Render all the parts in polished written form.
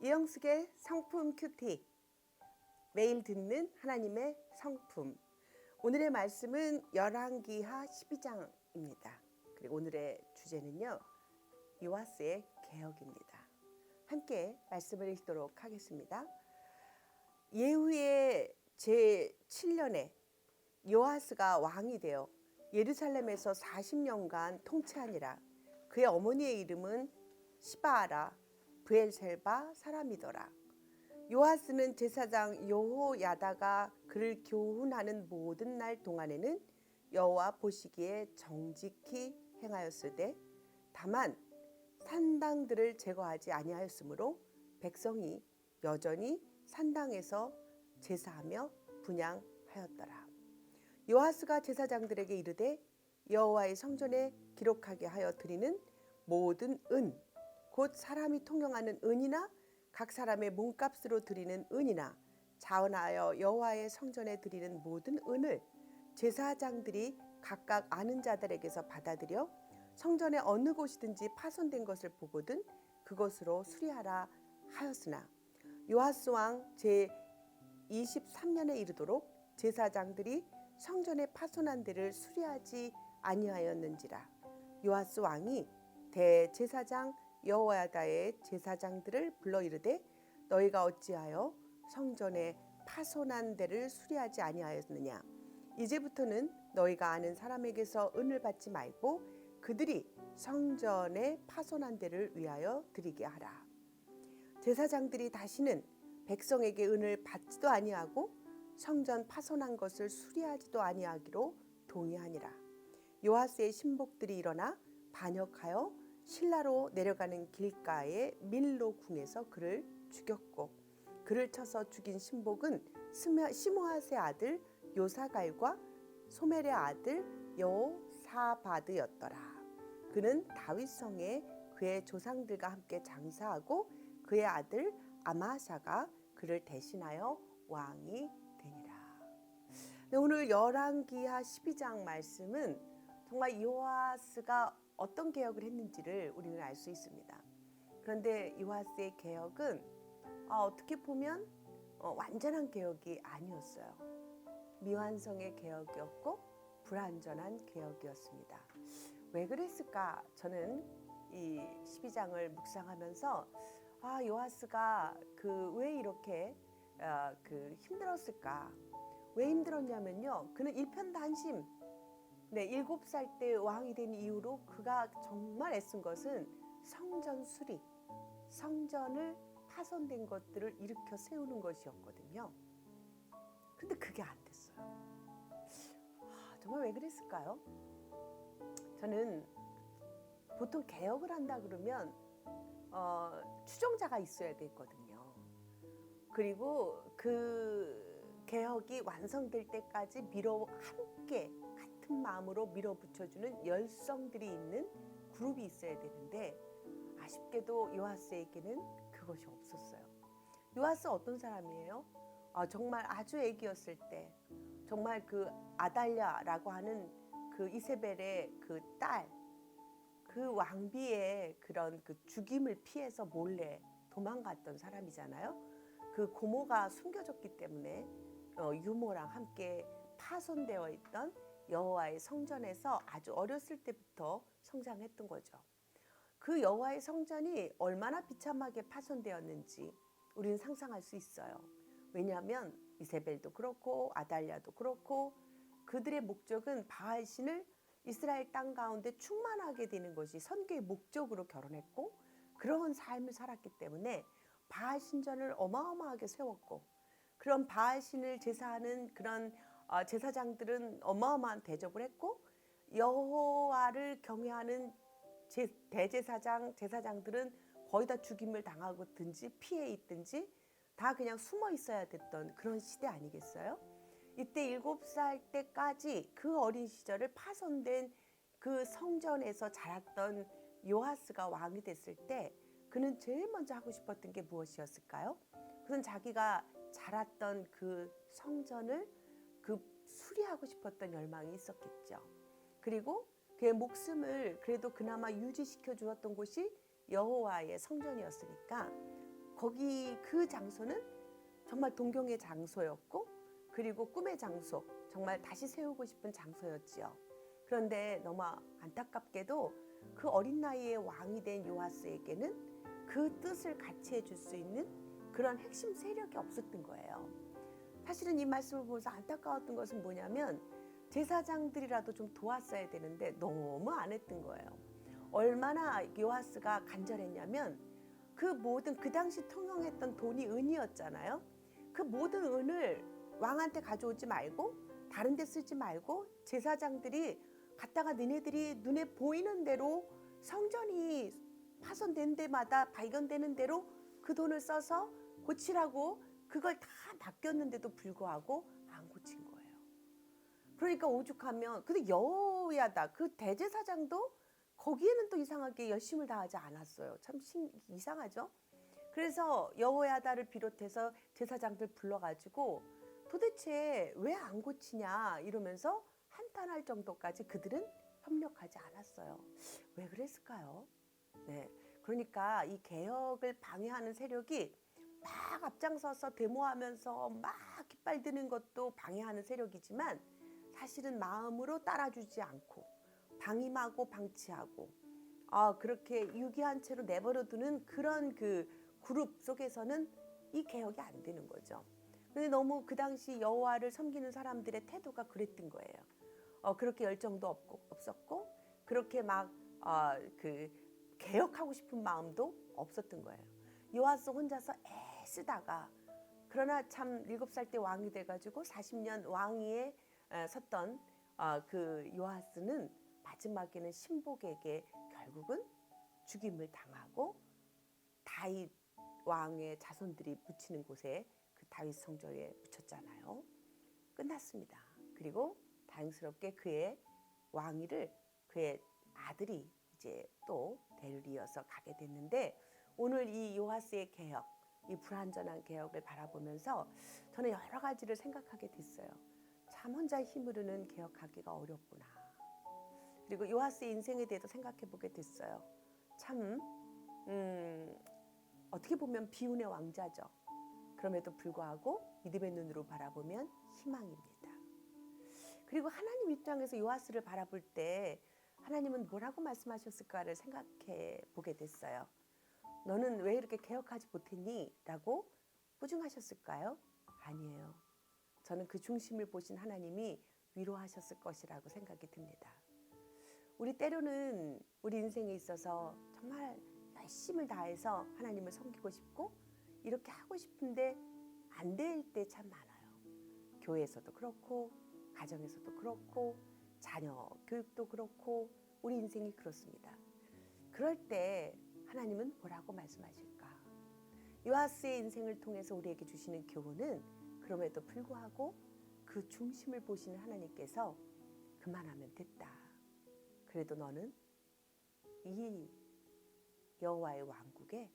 이영숙의 성품 큐티. 매일 듣는 하나님의 성품. 오늘의 말씀은 열왕기하 12장입니다. 그리고 오늘의 주제는요, 요아스의 개혁입니다. 함께 말씀을 읽도록 하겠습니다. 예후의 제7년에 요아스가 왕이 되어 예루살렘에서 40년간 통치하니라. 그의 어머니의 이름은 시바아라 브엘셀바 사람이더라. 요아스는 제사장 여호야다가 그를 교훈하는 모든 날 동안에는 여호와 보시기에 정직히 행하였으되 다만 산당들을 제거하지 아니하였으므로 백성이 여전히 산당에서 제사하며 분향하였더라. 요아스가 제사장들에게 이르되 여호와의 성전에 기록하게 하여 드리는 모든 은 곧 사람이 통용하는 은이나 각 사람의 몸값으로 드리는 은이나 자원하여 여호와의 성전에 드리는 모든 은을 제사장들이 각각 아는 자들에게서 받아들여 성전의 어느 곳이든지 파손된 것을 보거든 그것으로 수리하라 하였으나 요아스 왕 제 23년에 이르도록 제사장들이 성전의 파손한 데를 수리하지 아니하였는지라. 요아스 왕이 대제사장 여호야다의 제사장들을 불러 이르되 너희가 어찌하여 성전의 파손한 데를 수리하지 아니하였느냐. 이제부터는 너희가 아는 사람에게서 은을 받지 말고 그들이 성전의 파손한 데를 위하여 드리게 하라. 제사장들이 다시는 백성에게 은을 받지도 아니하고 성전 파손한 것을 수리하지도 아니하기로 동의하니라. 요아스의 신복들이 일어나 반역하여 실라로 내려가는 길가의 밀로 궁에서 그를 죽였고 그를 쳐서 죽인 신복은 시므앗의 아들 요사갈과 소멜의 아들 여호사바드였더라. 그는 다윗성에 그의 조상들과 함께 장사하고 그의 아들 아마샤가 그를 대신하여 왕이 되니라. 네, 오늘 열왕기하 12장 말씀은 정말 요아스가 어떤 개혁을 했는지를 우리는 알 수 있습니다. 그런데 요아스의 개혁은 어떻게 보면 완전한 개혁이 아니었어요. 미완성의 개혁이었고 불완전한 개혁이었습니다. 왜 그랬을까? 저는 이 12장을 묵상하면서 요아스가 왜 이렇게 힘들었을까? 왜 힘들었냐면요. 그는 일편단심 7살 때 왕이 된 이후로 그가 정말 애쓴 것은 성전 수리, 성전을 파손된 것들을 일으켜 세우는 것이었거든요. 근데 그게 안 됐어요. 정말 왜 그랬을까요? 저는 보통 개혁을 한다 그러면 추종자가 있어야 되거든요. 그리고 그 개혁이 완성될 때까지 함께 같은 마음으로 밀어붙여주는 열성들이 있는 그룹이 있어야 되는데 아쉽게도 요아스에게는 그것이 없었어요. 요아스 어떤 사람이에요? 정말 아주 애기였을 때 정말 그 아달랴라고 하는 그 이세벨의 그 딸, 그 왕비의 그런 그 죽임을 피해서 몰래 도망갔던 사람이잖아요. 그 고모가 숨겨졌기 때문에 유모랑 함께 파손되어 있던 여호와의 성전에서 아주 어렸을 때부터 성장했던 거죠. 그 여호와의 성전이 얼마나 비참하게 파손되었는지 우리는 상상할 수 있어요. 왜냐하면 이세벨도 그렇고 아달랴도 그렇고 그들의 목적은 바알신을 이스라엘 땅 가운데 충만하게 되는 것이 선교의 목적으로 결혼했고 그런 삶을 살았기 때문에 바알 신전을 어마어마하게 세웠고 그런 바알 신을 제사하는 그런 제사장들은 어마어마한 대접을 했고 여호와를 경외하는 대제사장, 제사장들은 거의 다 죽임을 당하든지 피해 있든지 다 그냥 숨어 있어야 됐던 그런 시대 아니겠어요? 이때 7살 때까지 그 어린 시절을 파손된 그 성전에서 자랐던 요아스가 왕이 됐을 때 그는 제일 먼저 하고 싶었던 게 무엇이었을까요? 그는 자기가 자랐던 그 성전을 수리하고 싶었던 열망이 있었겠죠. 그리고 그의 목숨을 그래도 그나마 유지시켜 주었던 곳이 여호와의 성전이었으니까 거기 그 장소는 정말 동경의 장소였고 그리고 꿈의 장소, 정말 다시 세우고 싶은 장소였지요. 그런데 너무 안타깝게도 그 어린 나이에 왕이 된 요아스에게는 그 뜻을 같이 해줄 수 있는 그런 핵심 세력이 없었던 거예요. 사실은 이 말씀을 보면서 안타까웠던 것은 뭐냐면 제사장들이라도 좀 도왔어야 되는데 너무 안 했던 거예요. 얼마나 요아스가 간절했냐면 그 모든 그 당시 통용했던 돈이 은이었잖아요. 그 모든 은을 왕한테 가져오지 말고 다른 데 쓰지 말고 제사장들이 갔다가 너네들이 눈에 보이는 대로 성전이 파손된 데마다 발견되는 대로 그 돈을 써서 고치라고 그걸 다 맡겼는데도 불구하고 안 고친 거예요. 그러니까 오죽하면 근데 여호야다 그 대제사장도 거기에는 또 이상하게 열심을 다하지 않았어요. 참 이상하죠? 그래서 여호야다를 비롯해서 제사장들 불러가지고 도대체 왜 안 고치냐 이러면서 한탄할 정도까지 그들은 협력하지 않았어요. 왜 그랬을까요? 네, 그러니까 이 개혁을 방해하는 세력이 막 앞장서서 데모하면서 막 깃발 드는 것도 방해하는 세력이지만 사실은 마음으로 따라주지 않고 방임하고 방치하고 그렇게 유기한 채로 내버려두는 그런 그 그룹 속에서는 이 개혁이 안 되는 거죠. 근데 너무 그 당시 여호와를 섬기는 사람들의 태도가 그랬던 거예요. 그렇게 열정도 없었고 그렇게 막 그 개혁하고 싶은 마음도 없었던 거예요. 요아스 혼자서 애쓰다가 그러나 참 7살 때 왕이 돼가지고 40년 왕위에 섰던 그 요아스는 마지막에는 신복에게 결국은 죽임을 당하고 다윗 왕의 자손들이 묻히는 곳에 그 다윗 성전에 묻혔잖아요. 끝났습니다. 그리고 다행스럽게 그의 왕위를 그의 아들이 이제 또 대를 이어서 가게 됐는데 오늘 이 요아스의 개혁, 이 불완전한 개혁을 바라보면서 저는 여러 가지를 생각하게 됐어요. 참 혼자 힘으로는 개혁하기가 어렵구나. 그리고 요아스의 인생에 대해서 생각해 보게 됐어요. 참 어떻게 보면 비운의 왕자죠. 그럼에도 불구하고 믿음의 눈으로 바라보면 희망입니다. 그리고 하나님 입장에서 요아스를 바라볼 때 하나님은 뭐라고 말씀하셨을까를 생각해 보게 됐어요. 너는 왜 이렇게 개혁하지 못했니? 라고 꾸중하셨을까요? 아니에요. 저는 그 중심을 보신 하나님이 위로하셨을 것이라고 생각이 듭니다. 우리 때로는 우리 인생에 있어서 정말 열심을 다해서 하나님을 섬기고 싶고 이렇게 하고 싶은데 안 될 때 참 많아요. 교회에서도 그렇고 가정에서도 그렇고 자녀 교육도 그렇고 우리 인생이 그렇습니다. 그럴 때 하나님은 뭐라고 말씀하실까? 요아스의 인생을 통해서 우리에게 주시는 교훈은 그럼에도 불구하고 그 중심을 보시는 하나님께서 그만하면 됐다. 그래도 너는 이 여호와의 왕국의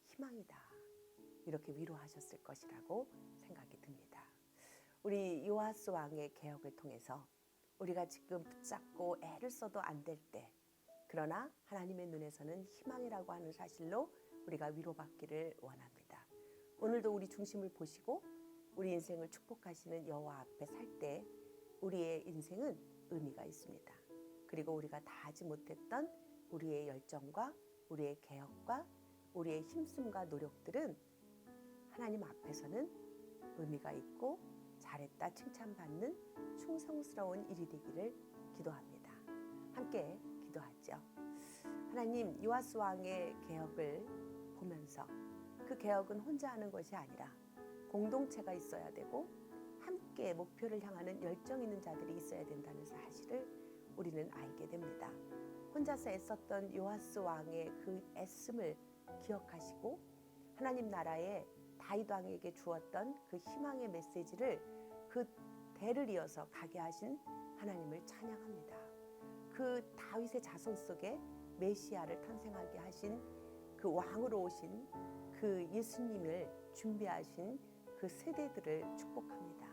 희망이다. 이렇게 위로하셨을 것이라고 생각이 듭니다. 우리 요아스 왕의 개혁을 통해서 우리가 지금 붙잡고 애를 써도 안 될 때 그러나 하나님의 눈에서는 희망이라고 하는 사실로 우리가 위로받기를 원합니다. 오늘도 우리 중심을 보시고 우리 인생을 축복하시는 여호와 앞에 살 때 우리의 인생은 의미가 있습니다. 그리고 우리가 다 하지 못했던 우리의 열정과 우리의 개혁과 우리의 힘씀과 노력들은 하나님 앞에서는 의미가 있고 잘했다 칭찬받는 충성스러운 일이 되기를 기도합니다. 함께 기도하죠. 하나님, 요아스 왕의 개혁을 보면서 그 개혁은 혼자 하는 것이 아니라 공동체가 있어야 되고 함께 목표를 향하는 열정 있는 자들이 있어야 된다는 사실을 우리는 알게 됩니다. 혼자서 애썼던 요아스 왕의 그 애씀을 기억하시고 하나님 나라에 다윗 왕에게 주었던 그 희망의 메시지를 그 대를 이어서 가게 하신 하나님을 찬양합니다. 그 다윗의 자손 속에 메시아를 탄생하게 하신 그 왕으로 오신 그 예수님을 준비하신 그 세대들을 축복합니다.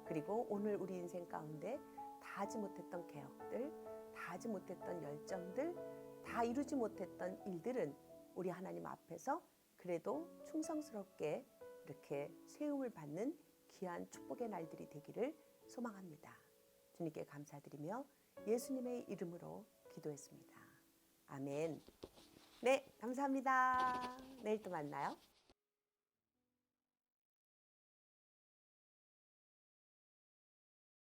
그리고 오늘 우리 인생 가운데 다 하지 못했던 개혁들, 다 하지 못했던 열정들, 다 이루지 못했던 일들은 우리 하나님 앞에서 그래도 충성스럽게 이렇게 세움을 받는 귀한 축복의 날들이 되기를 소망합니다. 주님께 감사드리며 예수님의 이름으로 기도했습니다. 아멘. 네, 감사합니다. 내일 또 만나요.